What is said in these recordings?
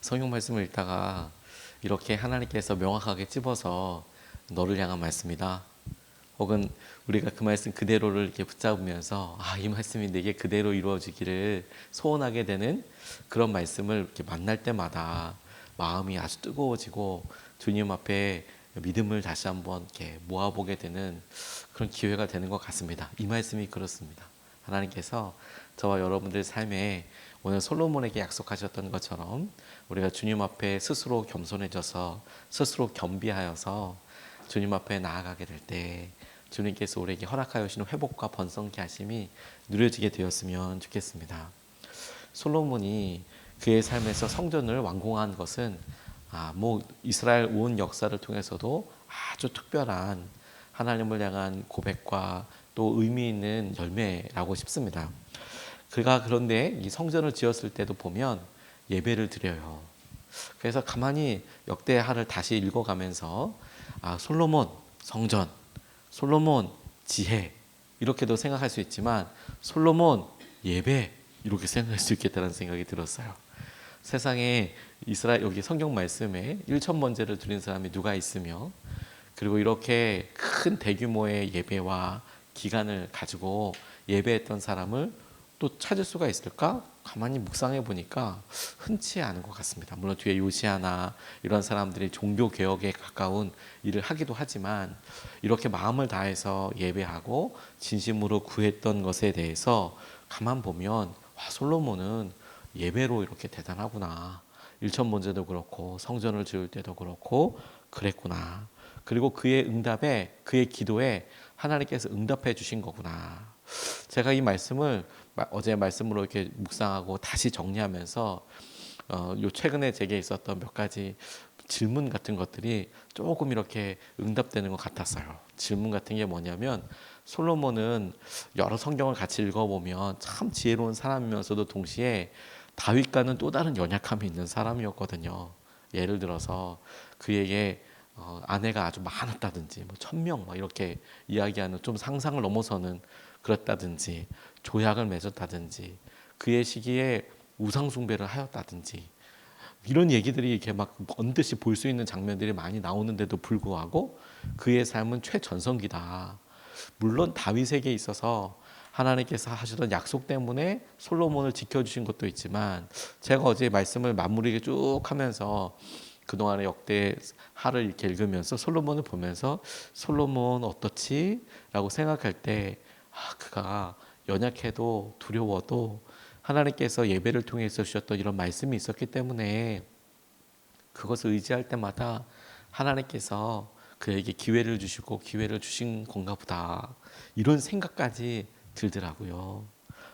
성경 말씀을 읽다가 이렇게 하나님께서 명확하게 찝어서 너를 향한 말씀이다. 혹은 우리가 그 말씀 그대로를 이렇게 붙잡으면서 이 말씀이 내게 그대로 이루어지기를 소원하게 되는 그런 말씀을 이렇게 만날 때마다 마음이 아주 뜨거워지고 주님 앞에 믿음을 다시 한번 이렇게 모아보게 되는 그런 기회가 되는 것 같습니다. 이 말씀이 그렇습니다. 하나님께서 저와 여러분들 삶에 오늘 솔로몬에게 약속하셨던 것처럼 우리가 주님 앞에 스스로 겸손해져서 스스로 겸비하여서 주님 앞에 나아가게 될 때 주님께서 우리에게 허락하여 주시는 회복과 번성케 하심이 누려지게 되었으면 좋겠습니다. 솔로몬이 그의 삶에서 성전을 완공한 것은 이스라엘 온 역사를 통해서도 아주 특별한 하나님을 향한 고백과 또 의미 있는 열매라고 싶습니다. 그가 그런데 이 성전을 지었을 때도 보면 예배를 드려요. 그래서 가만히 역대하를 다시 읽어가면서 솔로몬 성전, 솔로몬 지혜 이렇게도 생각할 수 있지만 솔로몬 예배 이렇게 생각할 수 있겠다는 생각이 들었어요. 세상에 이스라엘 여기 성경 말씀에 1,000번제를 드린 사람이 누가 있으며 그리고 이렇게 큰 대규모의 예배와 기간을 가지고 예배했던 사람을 또 찾을 수가 있을까? 가만히 묵상해 보니까 흔치 않은 것 같습니다. 물론 뒤에 요시아나 이런 사람들이 종교 개혁에 가까운 일을 하기도 하지만 이렇게 마음을 다해서 예배하고 진심으로 구했던 것에 대해서 가만 보면 솔로몬은 예배로 이렇게 대단하구나. 일천번제도 그렇고 성전을 지을 때도 그렇고 그랬구나. 그리고 그의 응답에 그의 기도에 하나님께서 응답해 주신 거구나. 제가 이 말씀을 어제 말씀으로 이렇게 묵상하고 다시 정리하면서 요 최근에 제게 있었던 몇 가지 질문 같은 것들이 조금 이렇게 응답되는 것 같았어요. 질문 같은 게 뭐냐면 솔로몬은 여러 성경을 같이 읽어보면 참 지혜로운 사람이면서도 동시에 다윗과는 또 다른 연약함이 있는 사람이었거든요. 예를 들어서 그에게 아내가 아주 많았다든지 1,000명 이렇게 이야기하는 좀 상상을 넘어서는 그렇다든지 조약을 맺었다든지 그의 시기에 우상 숭배를 하였다든지 이런 얘기들이 이렇게 막 번듯이 볼 수 있는 장면들이 많이 나오는데도 불구하고 그의 삶은 최전성기다. 물론 다윗에게 있어서 하나님께서 하시던 약속 때문에 솔로몬을 지켜주신 것도 있지만 제가 어제 말씀을 마무리 쭉 하면서 그동안의 역대 하를 이렇게 읽으면서 솔로몬을 보면서 솔로몬 어떻지? 라고 생각할 때 그가 연약해도 두려워도 하나님께서 예배를 통해서 주셨던 이런 말씀이 있었기 때문에 그것을 의지할 때마다 하나님께서 그에게 기회를 주시고 기회를 주신 건가 보다 이런 생각까지 들더라고요.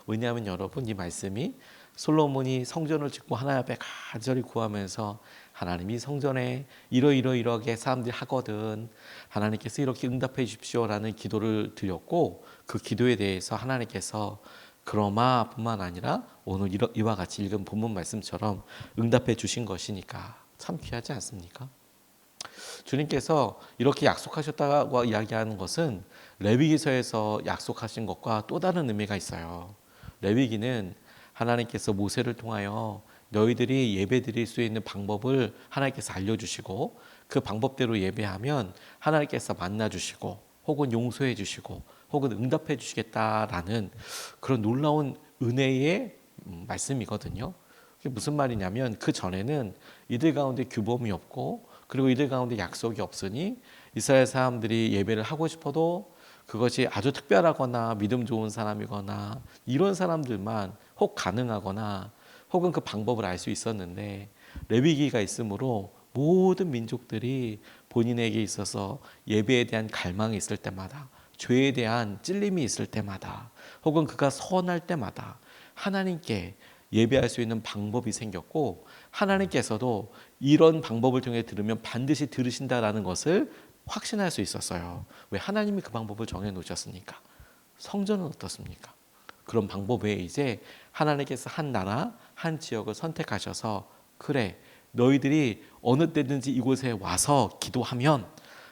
왜냐하면 여러분 이 말씀이 솔로몬이 성전을 짓고 하나님 앞에 간절히 구하면서 하나님이 성전에 이러이러이러하게 사람들이 하거든 하나님께서 이렇게 응답해 주십시오라는 기도를 드렸고 그 기도에 대해서 하나님께서 그러마 뿐만 아니라 오늘 이와 같이 읽은 본문 말씀처럼 응답해 주신 것이니까 참 귀하지 않습니까? 주님께서 이렇게 약속하셨다고 이야기하는 것은 레위기서에서 약속하신 것과 또 다른 의미가 있어요. 레위기는 하나님께서 모세를 통하여 너희들이 예배 드릴 수 있는 방법을 하나님께서 알려주시고 그 방법대로 예배하면 하나님께서 만나주시고 혹은 용서해 주시고 혹은 응답해 주시겠다라는 그런 놀라운 은혜의 말씀이거든요. 그게 무슨 말이냐면 그 전에는 이들 가운데 규범이 없고 그리고 이들 가운데 약속이 없으니 이스라엘 사람들이 예배를 하고 싶어도 그것이 아주 특별하거나 믿음 좋은 사람이거나 이런 사람들만 혹 가능하거나 혹은 그 방법을 알 수 있었는데 레위기가 있으므로 모든 민족들이 본인에게 있어서 예배에 대한 갈망이 있을 때마다 죄에 대한 찔림이 있을 때마다 혹은 그가 서원할 때마다 하나님께 예배할 수 있는 방법이 생겼고 하나님께서도 이런 방법을 통해 들으면 반드시 들으신다라는 것을 확신할 수 있었어요. 왜? 하나님이 그 방법을 정해 놓으셨으니까. 성전은 어떻습니까? 그런 방법 외에 이제 하나님께서 한 나라, 한 지역을 선택하셔서 그래, 너희들이 어느 때든지 이곳에 와서 기도하면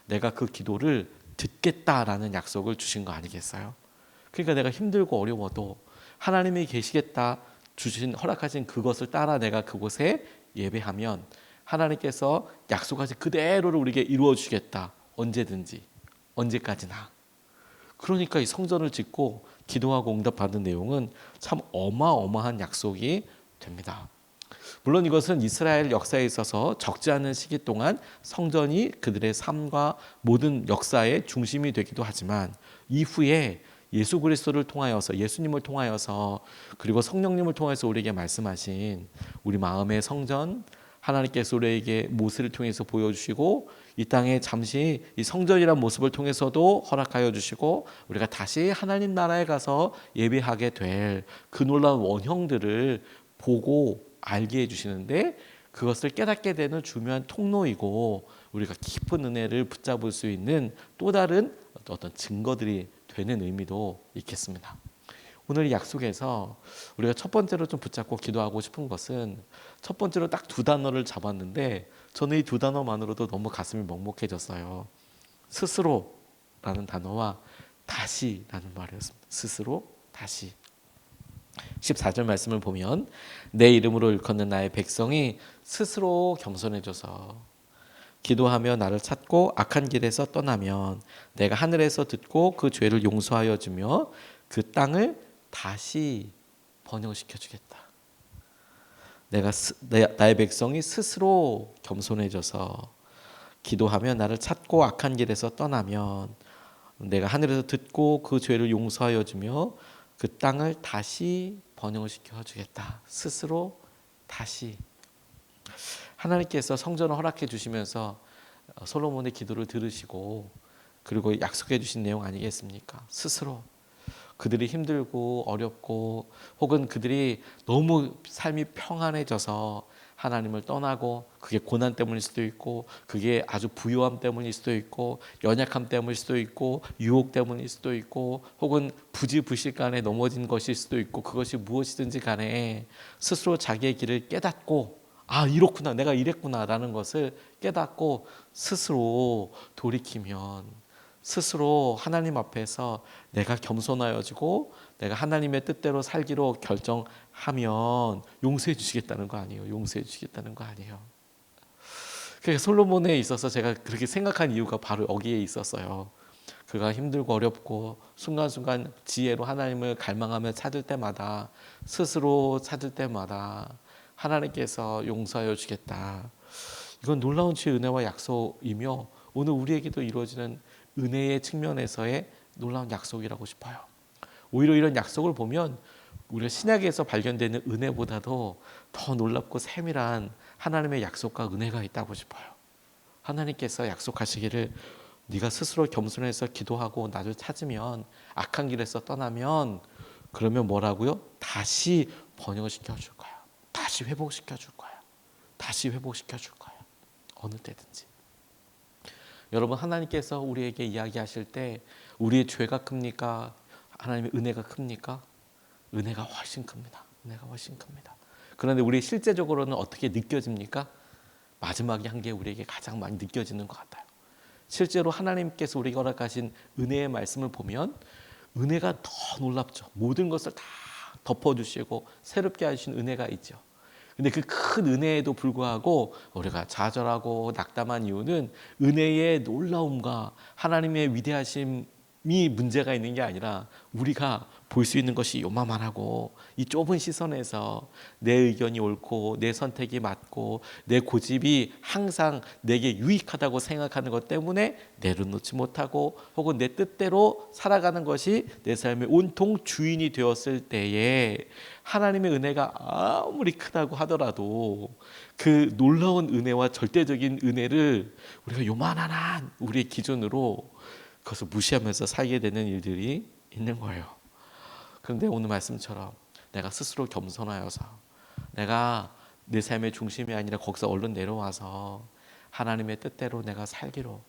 내가 그 기도를 듣겠다라는 약속을 주신 거 아니겠어요? 그러니까 내가 힘들고 어려워도 하나님이 계시겠다 주신 허락하신 그것을 따라 내가 그곳에 예배하면 하나님께서 약속하신 그대로를 우리에게 이루어 주겠다. 언제든지, 언제까지나. 그러니까 이 성전을 짓고 기도하고 응답받는 내용은 참 어마어마한 약속이 됩니다. 물론 이것은 이스라엘 역사에 있어서 적지 않은 시기 동안 성전이 그들의 삶과 모든 역사의 중심이 되기도 하지만 이후에 예수 그리스도를 통하여서, 예수님을 통하여서, 그리고 성령님을 통해서 우리에게 말씀하신 우리 마음의 성전, 하나님께서 우리에게 모세를 통해서 보여주시고 이 땅에 잠시 이 성전이란 모습을 통해서도 허락하여 주시고 우리가 다시 하나님 나라에 가서 예배하게 될 그 놀라운 원형들을 보고 알게 해주시는데, 그것을 깨닫게 되는 중요한 통로이고 우리가 깊은 은혜를 붙잡을 수 있는 또 다른 어떤 증거들이 되는 의미도 있겠습니다. 오늘 이 약속에서 우리가 첫 번째로 좀 붙잡고 기도하고 싶은 것은, 첫 번째로 딱 두 단어를 잡았는데 저는 이 두 단어만으로도 너무 가슴이 먹먹해졌어요. 스스로라는 단어와 다시라는 말이었습니다. 스스로, 다시. 14절 말씀을 보면 내 이름으로 일컫는 나의 백성이 스스로 겸손해져서 기도하며 나를 찾고 악한 길에서 떠나면 내가 하늘에서 듣고 그 죄를 용서하여 주며 그 땅을 다시 번영시켜 주겠다. 나의 백성이 스스로 겸손해져서 기도하며 나를 찾고 악한 길에서 떠나면 내가 하늘에서 듣고 그 죄를 용서하여 주며 그 땅을 다시 번영을 시켜주겠다. 스스로 다시. 하나님께서 성전을 허락해 주시면서 솔로몬의 기도를 들으시고 그리고 약속해 주신 내용 아니겠습니까? 스스로. 그들이 힘들고 어렵고 혹은 그들이 너무 삶이 평안해져서 하나님을 떠나고, 그게 고난 때문일 수도 있고 그게 아주 부유함 때문일 수도 있고 연약함 때문일 수도 있고 유혹 때문일 수도 있고 혹은 부지불식간에 넘어진 것일 수도 있고, 그것이 무엇이든지 간에 스스로 자기의 길을 깨닫고 아 이렇구나, 내가 이랬구나 라는 것을 깨닫고 스스로 돌이키면, 스스로 하나님 앞에서 내가 겸손하여지고 내가 하나님의 뜻대로 살기로 결정하면 용서해 주시겠다는 거 아니에요. 용서해 주시겠다는 거 아니에요. 그러니까 솔로몬에 있어서 제가 그렇게 생각한 이유가 바로 여기에 있었어요. 그가 힘들고 어렵고 순간순간 지혜로 하나님을 갈망하며 찾을 때마다, 스스로 찾을 때마다 하나님께서 용서하여 주겠다. 이건 놀라운 주의 은혜와 약속이며 오늘 우리에게도 이루어지는 은혜의 측면에서의 놀라운 약속이라고 싶어요. 오히려 이런 약속을 보면 우리가 신약에서 발견되는 은혜보다도 더 놀랍고 세밀한 하나님의 약속과 은혜가 있다고 싶어요. 하나님께서 약속하시기를 네가 스스로 겸손해서 기도하고 나를 찾으면, 악한 길에서 떠나면, 그러면 뭐라고요? 다시 번영을 시켜줄 거야. 다시 회복시켜 줄 거야. 다시 회복시켜 줄 거야. 어느 때든지. 여러분, 하나님께서 우리에게 이야기하실 때 우리의 죄가 큽니까? 하나님의 은혜가 큽니까? 은혜가 훨씬 큽니다. 은혜가 훨씬 큽니다. 그런데 우리 실제적으로는 어떻게 느껴집니까? 마지막에 한 게 우리에게 가장 많이 느껴지는 것 같아요. 실제로 하나님께서 우리에게 허락하신 은혜의 말씀을 보면 은혜가 더 놀랍죠. 모든 것을 다 덮어주시고 새롭게 하신 은혜가 있죠. 근데 그 큰 은혜에도 불구하고 우리가 좌절하고 낙담한 이유는 은혜의 놀라움과 하나님의 위대하심이 문제가 있는 게 아니라 우리가 볼 수 있는 것이 요만하고 이 좁은 시선에서 내 의견이 옳고 내 선택이 맞고 내 고집이 항상 내게 유익하다고 생각하는 것 때문에 내려놓지 못하고 혹은 내 뜻대로 살아가는 것이 내 삶의 온통 주인이 되었을 때에 하나님의 은혜가 아무리 크다고 하더라도 그 놀라운 은혜와 절대적인 은혜를 우리가 요만한 우리의 기준으로 그것을 무시하면서 살게 되는 일들이 있는 거예요. 그런데 오늘 말씀처럼 내가 스스로 겸손하여서 내가 내 삶의 중심이 아니라 거기서 얼른 내려와서 하나님의 뜻대로 내가 살기로,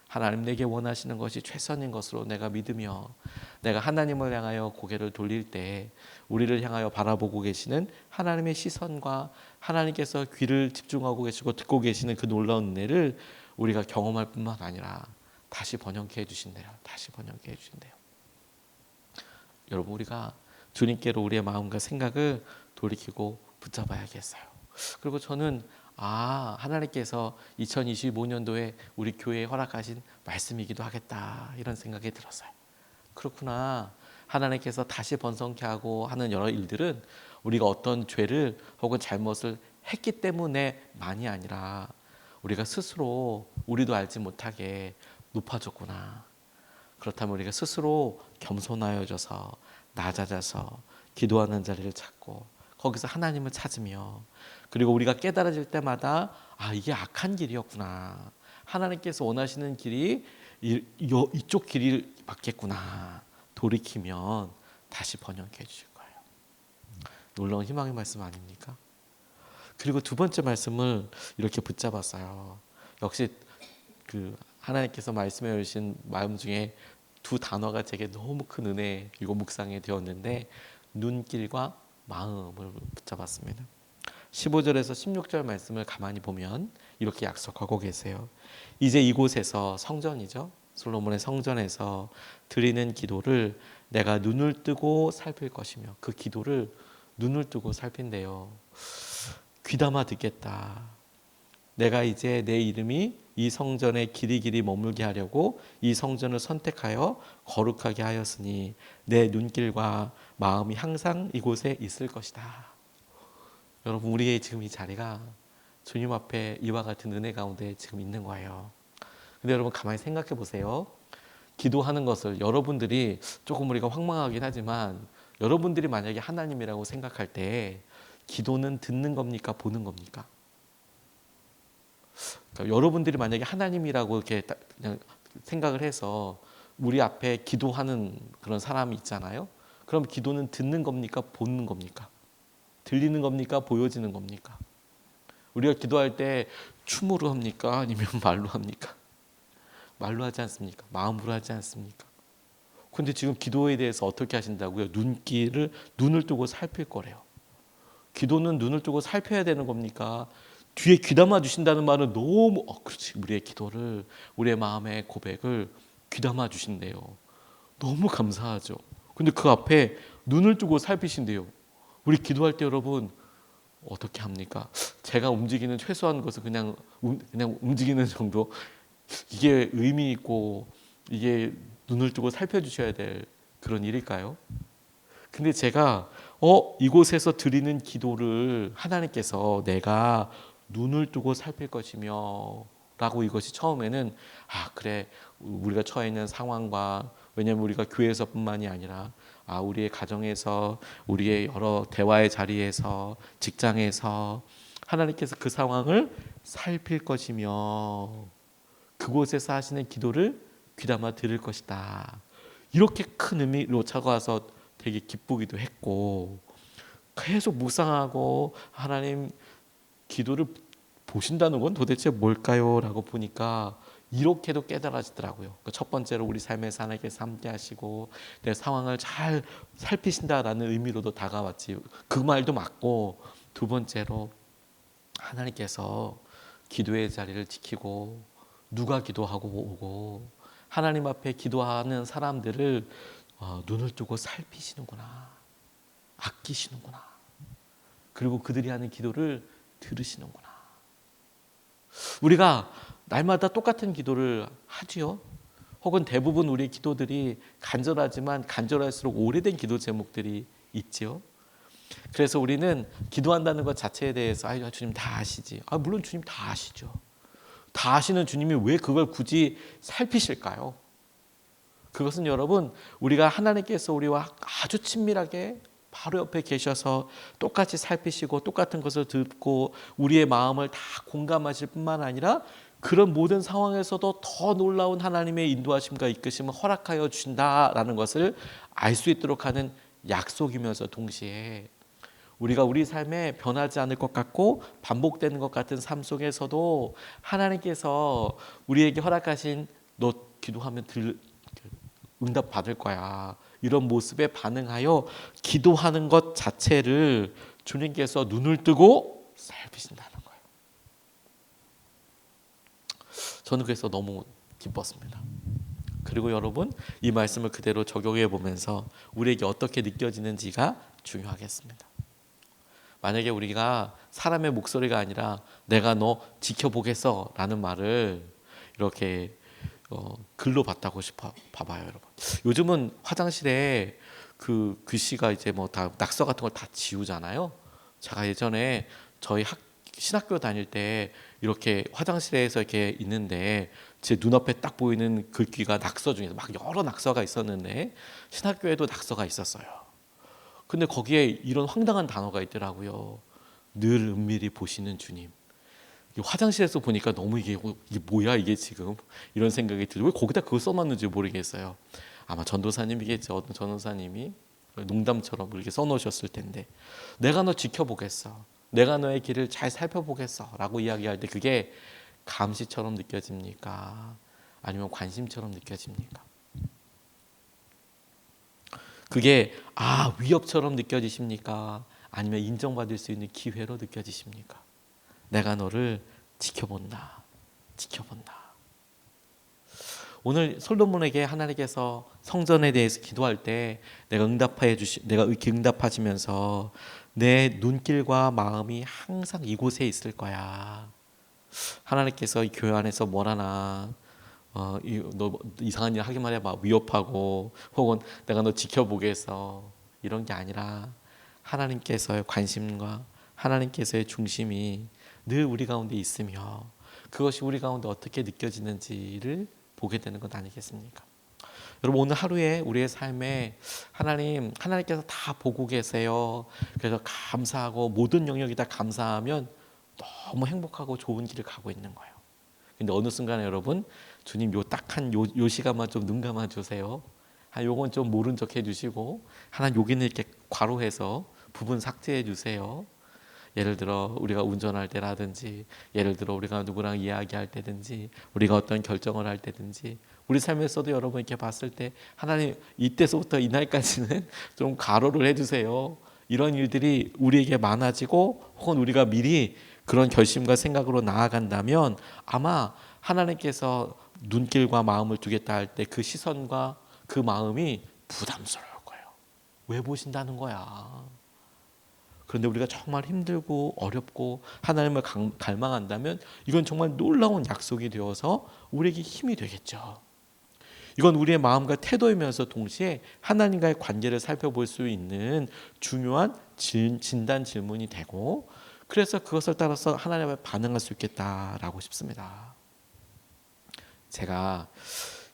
하나님 내게 원하시는 것이 최선인 것으로 내가 믿으며 내가 하나님을 향하여 고개를 돌릴 때 우리를 향하여 바라보고 계시는 하나님의 시선과 하나님께서 귀를 집중하고 계시고 듣고 계시는 그 놀라운 은혜를 우리가 경험할 뿐만 아니라 다시 번영케 해주신대요. 다시 번영케 해주신대요. 여러분, 우리가 주님께로 우리의 마음과 생각을 돌이키고 붙잡아야겠어요. 그리고 저는 하나님께서 2025년도에 우리 교회에 허락하신 말씀이기도 하겠다 이런 생각이 들었어요. 그렇구나. 하나님께서 다시 번성케 하고 하는 여러 일들은 우리가 어떤 죄를 혹은 잘못을 했기 때문에 만이 아니라 우리가 스스로 우리도 알지 못하게 높아졌구나. 그렇다면 우리가 스스로 겸손하여져서 낮아져서 기도하는 자리를 찾고 거기서 하나님을 찾으며, 그리고 우리가 깨달아질 때마다 이게 악한 길이었구나, 하나님께서 원하시는 길이 이쪽 길이 맞겠구나 돌이키면 다시 번영케 해주실 거예요. 놀라운 희망의 말씀 아닙니까? 그리고 두 번째 말씀을 이렇게 붙잡았어요. 역시 하나님께서 말씀해 주신 마음 중에 두 단어가 제게 너무 큰 은혜, 이거 묵상이 되었는데 눈길과 마음을 붙잡았습니다. 15절에서 16절 말씀을 가만히 보면 이렇게 약속하고 계세요. 이제 이곳에서, 성전이죠, 솔로몬의 성전에서 드리는 기도를 내가 눈을 뜨고 살필 것이며, 그 기도를 눈을 뜨고 살핀대요. 귀담아 듣겠다. 내가 이제 내 이름이 이 성전에 길이 머물게 하려고 이 성전을 선택하여 거룩하게 하였으니 내 눈길과 마음이 항상 이곳에 있을 것이다. 여러분, 우리의 지금 이 자리가 주님 앞에 이와 같은 은혜 가운데 지금 있는 거예요. 근데 여러분, 가만히 생각해 보세요. 기도하는 것을 여러분들이 조금 우리가 황망하긴 하지만, 여러분들이 만약에 하나님이라고 생각할 때 기도는 듣는 겁니까, 보는 겁니까? 그러니까 여러분들이 만약에 하나님이라고 이렇게 그냥 생각을 해서 우리 앞에 기도하는 그런 사람이 있잖아요. 그럼 기도는 듣는 겁니까, 보는 겁니까? 들리는 겁니까, 보여지는 겁니까? 우리가 기도할 때 춤으로 합니까, 아니면 말로 합니까? 말로 하지 않습니까? 마음으로 하지 않습니까? 근데 지금 기도에 대해서 어떻게 하신다고요? 눈을 뜨고 살필 거래요. 기도는 눈을 뜨고 살펴야 되는 겁니까? 뒤에 귀담아 주신다는 말은 너무 그렇지, 우리의 기도를, 우리의 마음의 고백을 귀담아 주신대요. 너무 감사하죠. 근데 그 앞에 눈을 뜨고 살피신대요. 우리 기도할 때 여러분 어떻게 합니까? 제가 움직이는 최소한 것을 그냥 움직이는 정도, 이게 의미 있고 이게 눈을 뜨고 살펴주셔야 될 그런 일일까요? 근데 제가 이곳에서 드리는 기도를 하나님께서 내가 눈을 뜨고 살필 것이며 라고, 이것이 처음에는 그래, 우리가 처해 있는 상황과, 왜냐하면 우리가 교회에서뿐만이 아니라 우리의 가정에서, 우리의 여러 대화의 자리에서, 직장에서 하나님께서 그 상황을 살필 것이며 그곳에서 하시는 기도를 귀담아 들을 것이다. 이렇게 큰 의미로 차가워서 되게 기쁘기도 했고, 계속 묵상하고 하나님 기도를 보신다는 건 도대체 뭘까요? 라고 보니까 이렇게도 깨달아지더라고요. 첫 번째로 우리 삶에서 하나님께서 함께 하시고 내 상황을 잘 살피신다라는 의미로도 다가왔지, 그 말도 맞고, 두 번째로 하나님께서 기도의 자리를 지키고 누가 기도하고 오고 하나님 앞에 기도하는 사람들을 눈을 뜨고 살피시는구나, 아끼시는구나, 그리고 그들이 하는 기도를 들으시는구나. 우리가 날마다 똑같은 기도를 하지요. 혹은 대부분 우리의 기도들이 간절하지만 간절할수록 오래된 기도 제목들이 있지요. 그래서 우리는 기도한다는 것 자체에 대해서 주님 다 아시지. 물론 주님 다 아시죠. 다 아시는 주님이 왜 그걸 굳이 살피실까요? 그것은 여러분, 우리가 하나님께서 우리와 아주 친밀하게 바로 옆에 계셔서 똑같이 살피시고 똑같은 것을 듣고 우리의 마음을 다 공감하실 뿐만 아니라 그런 모든 상황에서도 더 놀라운 하나님의 인도하심과 이끄심을 허락하여 주신다라는 것을 알 수 있도록 하는 약속이면서 동시에 우리가 우리 삶에 변하지 않을 것 같고 반복되는 것 같은 삶 속에서도 하나님께서 우리에게 허락하신 너 기도하면 응답 받을 거야, 이런 모습에 반응하여 기도하는 것 자체를 주님께서 눈을 뜨고 살피신다는 거예요. 저는 그래서 너무 기뻤습니다. 그리고 여러분, 이 말씀을 그대로 적용해 보면서 우리에게 어떻게 느껴지는지가 중요하겠습니다. 만약에 우리가 사람의 목소리가 아니라 내가 너 지켜보겠어 라는 말을 이렇게 글로 봤다고 싶어 봐봐요, 여러분. 요즘은 화장실에 그 글씨가 이제 뭐 다 낙서 같은 걸 다 지우잖아요. 제가 예전에 저희 신학교 다닐 때 이렇게 화장실에서 이렇게 있는데 제 눈앞에 딱 보이는 글귀가 낙서 중에서 막 여러 낙서가 있었는데 신학교에도 낙서가 있었어요. 근데 거기에 이런 황당한 단어가 있더라고요. 늘 은밀히 보시는 주님. 화장실에서 보니까 너무 이게 뭐야 이게 지금 이런 생각이 들고 왜 거기다 그걸 써놨는지 모르겠어요. 아마 전도사님이겠죠. 어떤 전도사님이 농담처럼 이렇게 써놓으셨을 텐데 내가 너 지켜보겠어. 내가 너의 길을 잘 살펴보겠어 라고 이야기할 때 그게 감시처럼 느껴집니까? 아니면 관심처럼 느껴집니까? 그게 위협처럼 느껴지십니까? 아니면 인정받을 수 있는 기회로 느껴지십니까? 내가 너를 지켜본다. 지켜본다. 오늘 솔로몬에게 하나님께서 성전에 대해서 기도할 때 내가 이렇게 응답하시면서 내 눈길과 마음이 항상 이곳에 있을 거야. 하나님께서 이 교회 안에서 뭘 하나 너 이상한 일 하기만 해봐 위협하고 혹은 내가 너 지켜보겠어 이런 게 아니라 하나님께서의 관심과 하나님께서의 중심이 늘 우리 가운데 있으며 그것이 우리 가운데 어떻게 느껴지는지를 보게 되는 것 아니겠습니까? 여러분 오늘 하루에 우리의 삶에 하나님께서 다 보고 계세요. 그래서 감사하고 모든 영역이 다 감사하면 너무 행복하고 좋은 길을 가고 있는 거예요. 근데 어느 순간에 여러분 주님 요 시간만 좀 눈 감아 주세요. 요건 좀 모른 척 해주시고 하나님 여기는 이렇게 괄호해서 부분 삭제해 주세요. 예를 들어 우리가 운전할 때라든지 예를 들어 우리가 누구랑 이야기할 때든지 우리가 어떤 결정을 할 때든지 우리 삶에서도 여러분 이렇게 봤을 때 하나님 이때서부터 이날까지는 좀 가로를 해주세요. 이런 일들이 우리에게 많아지고 혹은 우리가 미리 그런 결심과 생각으로 나아간다면 아마 하나님께서 눈길과 마음을 두겠다 할 때 그 시선과 그 마음이 부담스러울 거예요. 왜 보신다는 거야? 그런데 우리가 정말 힘들고 어렵고 하나님을 갈망한다면 이건 정말 놀라운 약속이 되어서 우리에게 힘이 되겠죠. 이건 우리의 마음과 태도이면서 동시에 하나님과의 관계를 살펴볼 수 있는 중요한 진단 질문이 되고 그래서 그것을 따라서 하나님 앞에 반응할 수 있겠다라고 싶습니다. 제가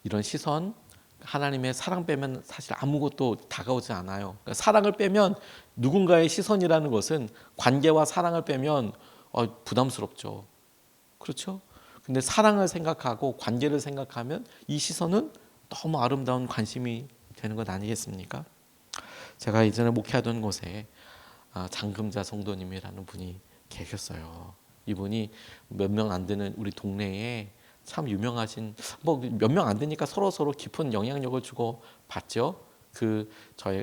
이런 시선 하나님의 사랑 빼면 사실 아무것도 다가오지 않아요. 그러니까 사랑을 빼면 누군가의 시선이라는 것은 관계와 사랑을 빼면 부담스럽죠. 그렇죠? 근데 사랑을 생각하고 관계를 생각하면 이 시선은 너무 아름다운 관심이 되는 것 아니겠습니까? 제가 예전에 목회하던 곳에 장금자 성도님이라는 분이 계셨어요. 이분이 몇 명 안 되는 우리 동네에 참 유명하신 뭐 몇 명 안 되니까 서로 깊은 영향력을 주고 받죠.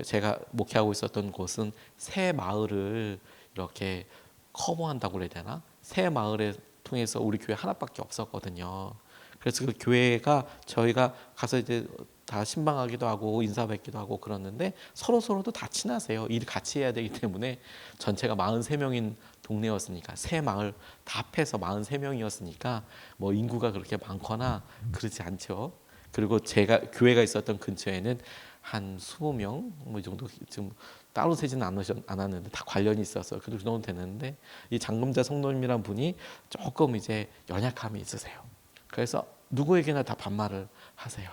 제가 목회하고 있었던 곳은 새 마을을 이렇게 커버한다고 그래야 되나? 새 마을에 통해서 우리 교회 하나밖에 없었거든요. 그래서 그 교회가 저희가 가서 이제 다 신방하기도 하고 인사 뵙기도 하고 그러는데 서로도 다 친하세요. 일 같이 해야 되기 때문에 전체가 43명인 동네였으니까 새 마을 다 합해서 43명이었으니까 뭐 인구가 그렇게 많거나 그렇지 않죠. 그리고 제가 교회가 있었던 근처에는 한 20명 뭐 이 정도 지금 따로 세지는 않았는데 다 관련이 있어서 그 정도 되는데 이 장금자 성도님이란 분이 조금 이제 연약함이 있으세요. 그래서 누구에게나 다 반말을 하세요.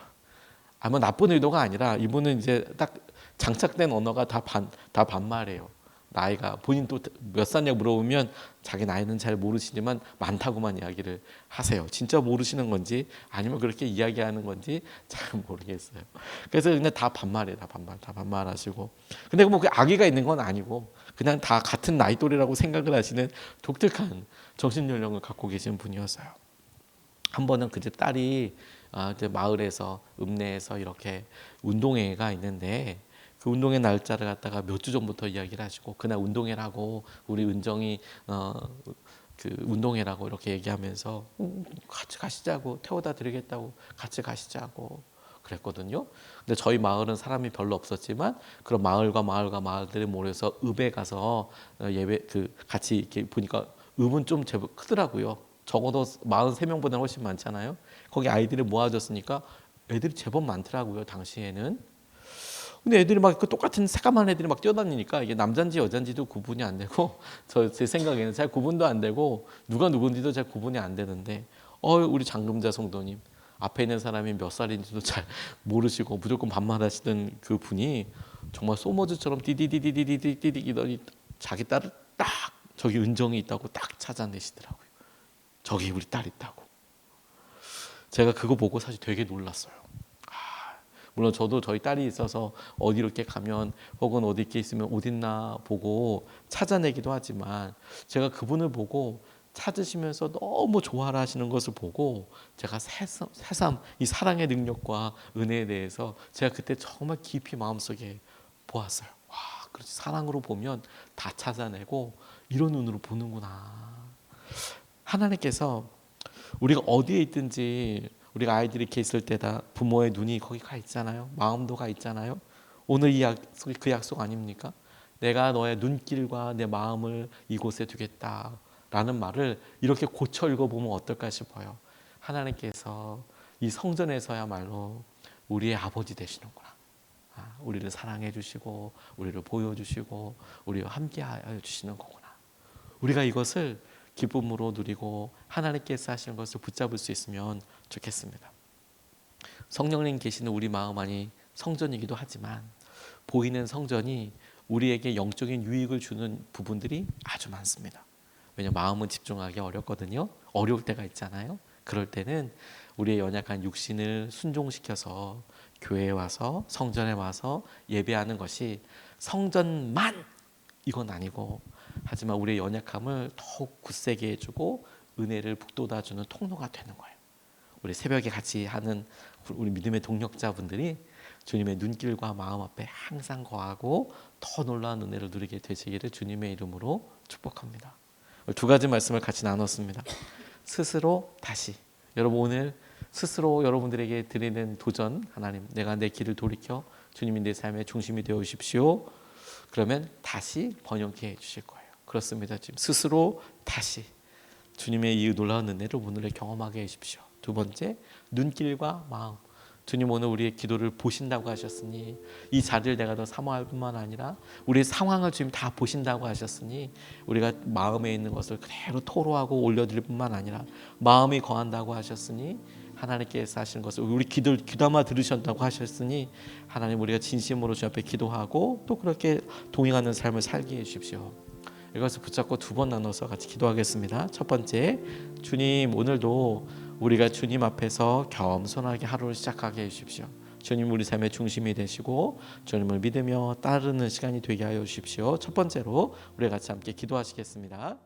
아마 나쁜 의도가 아니라 이분은 이제 딱 장착된 언어가 다 반말이에요. 나이가 본인 또 몇 살냐고 물어보면 자기 나이는 잘 모르시지만 많다고만 이야기를 하세요. 진짜 모르시는 건지 아니면 그렇게 이야기하는 건지 잘 모르겠어요. 그래서 그냥 다 반말이에요. 다 반말하시고. 근데 뭐 그 악의가 있는 건 아니고 그냥 다 같은 나이 또래라고 생각을 하시는 독특한 정신 연령을 갖고 계신 분이었어요. 한 번은 그 집 딸이 이제 마을에서 읍내에서 이렇게 운동회가 있는데 그 운동회 날짜를 갖다가 몇 주 전부터 이야기를 하시고 그날 운동회라고 우리 은정이 그 운동회라고 이렇게 얘기하면서 같이 가시자고 태워다 드리겠다고 같이 가시자고 그랬거든요. 근데 저희 마을은 사람이 별로 없었지만 그런 마을들이 모여서 읍에 가서 예배 같이 이렇게 보니까 읍은 좀 제법 크더라고요. 적어도 43명보다는 훨씬 많잖아요. 거기 아이들이 모아졌으니까 애들이 제법 많더라고요, 당시에는. 근데 애들이 막 그 똑같은 새까만 애들이 막 뛰어다니니까 이게 남잔지 여잔지도 구분이 안 되고 제 생각에는 잘 구분도 안 되고 누가 누군지도 잘 구분이 안 되는데 우리 장금자 성도님 앞에 있는 사람이 몇 살인지도 잘 모르시고 무조건 밤마다 하시던 그 분이 정말 소머즈처럼 띠디디디디디디디디 자기 딸을 딱 저기 은정이 있다고 딱 찾아내시더라고요. 저기 우리 딸 있다고. 제가 그거 보고 사실 되게 놀랐어요. 물론 저도 저희 딸이 있어서 어디 이렇게 가면 혹은 어디 이렇게 있으면 어딨나 보고 찾아내기도 하지만 제가 그분을 보고 찾으시면서 너무 좋아라 하시는 것을 보고 제가 새삼 이 사랑의 능력과 은혜에 대해서 제가 그때 정말 깊이 마음속에 보았어요. 와, 그렇지. 사랑으로 보면 다 찾아내고 이런 눈으로 보는구나. 하나님께서 우리가 어디에 있든지 우리가 아이들이 이렇게 있을 때다 부모의 눈이 거기 가 있잖아요. 마음도 가 있잖아요. 오늘 이 약속이 그 약속 아닙니까? 내가 너의 눈길과 내 마음을 이곳에 두겠다라는 말을 이렇게 고쳐 읽어보면 어떨까 싶어요. 하나님께서 이 성전에서야말로 우리의 아버지 되시는구나. 우리를 사랑해 주시고 우리를 보여주시고 우리와 함께하여 주시는 거구나. 우리가 이것을 기쁨으로 누리고 하나님께서 하시는 것을 붙잡을 수 있으면 좋겠습니다. 성령님 계시는 우리 마음 안이 성전이기도 하지만 보이는 성전이 우리에게 영적인 유익을 주는 부분들이 아주 많습니다. 왜냐하면 마음은 집중하기 어렵거든요. 어려울 때가 있잖아요. 그럴 때는 우리의 연약한 육신을 순종시켜서 교회에 와서 성전에 와서 예배하는 것이 성전만 이건 아니고 하지만 우리의 연약함을 더욱 굳세게 해주고 은혜를 북돋아주는 통로가 되는 거예요. 우리 새벽에 같이 하는 우리 믿음의 동력자분들이 주님의 눈길과 마음 앞에 항상 거하고 더 놀라운 은혜를 누리게 되시기를 주님의 이름으로 축복합니다. 두 가지 말씀을 같이 나눴습니다. 스스로 다시. 여러분 오늘 스스로 여러분들에게 드리는 도전, 하나님 내가 내 길을 돌이켜 주님이 내 삶의 중심이 되어 주십시오. 그러면 다시 번영케 해주실 거예요. 그렇습니다. 지금 스스로 다시 주님의 이 놀라운 은혜를 오늘 경험하게 해주십시오. 두 번째, 눈길과 마음. 주님 오늘 우리의 기도를 보신다고 하셨으니 이 자리를 내가 더 사모할 뿐만 아니라 우리의 상황을 주님 다 보신다고 하셨으니 우리가 마음에 있는 것을 그대로 토로하고 올려드릴 뿐만 아니라 마음이 거한다고 하셨으니 하나님께서 하시는 것을 우리 귀담아 들으셨다고 하셨으니 하나님 우리가 진심으로 주 앞에 기도하고 또 그렇게 동행하는 삶을 살게 해주십시오. 이것을 붙잡고 두 번 나눠서 같이 기도하겠습니다. 첫 번째, 주님 오늘도 우리가 주님 앞에서 겸손하게 하루를 시작하게 해주십시오. 주님 우리 삶의 중심이 되시고 주님을 믿으며 따르는 시간이 되게 하여 주십시오. 첫 번째로 우리 같이 함께 기도하시겠습니다.